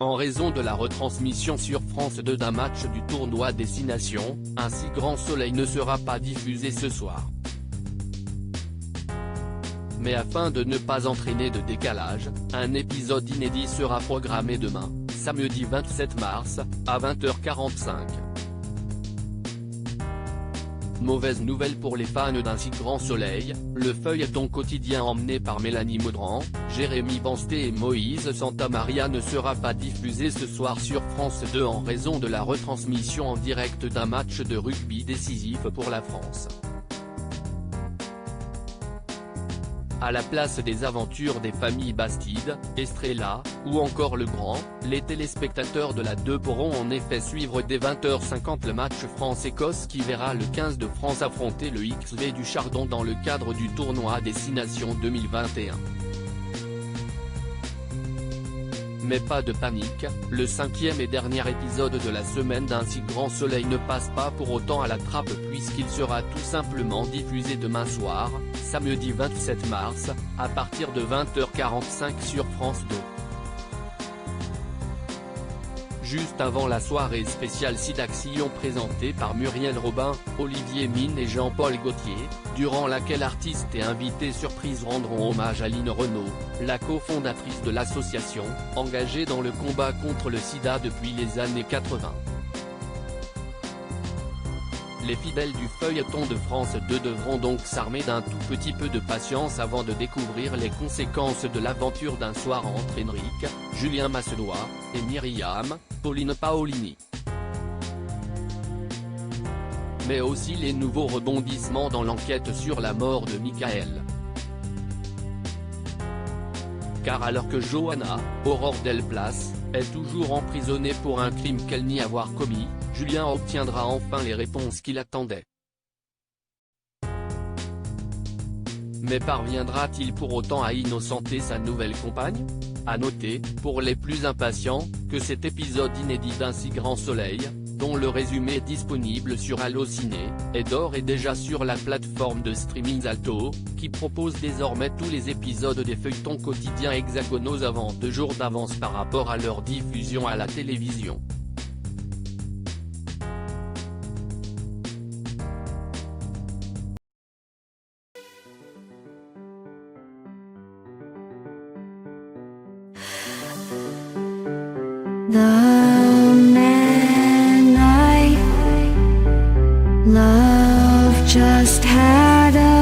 En raison de la retransmission sur France 2 d'un match du tournoi Destination, un si grand soleil ne sera pas diffusé ce soir. Mais afin de ne pas entraîner de décalage, un épisode inédit sera programmé demain, samedi 27 mars, à 20h45. Mauvaise nouvelle pour les fans d'un si grand soleil, le feuilleton quotidien emmené par Mélanie Maudran, Jérémy Bansté et Moïse Santamaria ne sera pas diffusé ce soir sur France 2 en raison de la retransmission en direct d'un match de rugby décisif pour la France. À la place des aventures des familles Bastide, Estrella, ou encore Le Grand, les téléspectateurs de la 2 pourront en effet suivre dès 20h50 le match France-Écosse qui verra le 15 de France affronter le XV du Chardon dans le cadre du tournoi Destination 2021. Mais pas de panique, le 5e et dernier épisode de la semaine d'un si grand soleil ne passe pas pour autant à la trappe puisqu'il sera tout simplement diffusé demain soir, samedi 27 mars, à partir de 20h45 sur France 2. Juste avant la soirée spéciale Sidaction présentée par Muriel Robin, Olivier Mine et Jean-Paul Gaultier, durant laquelle artistes et invités surprises rendront hommage à Line Renaud, la cofondatrice de l'association, engagée dans le combat contre le sida depuis les années 80. Les fidèles du feuilleton de France 2 devront donc s'armer d'un tout petit peu de patience avant de découvrir les conséquences de l'aventure d'un soir entre Enric, Julien Massedois, et Myriam, Pauline Paolini. Mais aussi les nouveaux rebondissements dans l'enquête sur la mort de Michael. Car alors que Johanna, Aurore Delplace, est toujours emprisonnée pour un crime qu'elle nie avoir commis, Julien obtiendra enfin les réponses qu'il attendait. Mais parviendra-t-il pour autant à innocenter sa nouvelle compagne? À noter, pour les plus impatients, que cet épisode inédit d'un si grand soleil, dont le résumé est disponible sur Allociné, est d'ores et déjà sur la plateforme de streaming Salto, qui propose désormais tous les épisodes des feuilletons quotidiens hexagonaux avant 2 jours d'avance par rapport à leur diffusion à la télévision. The man I love just had a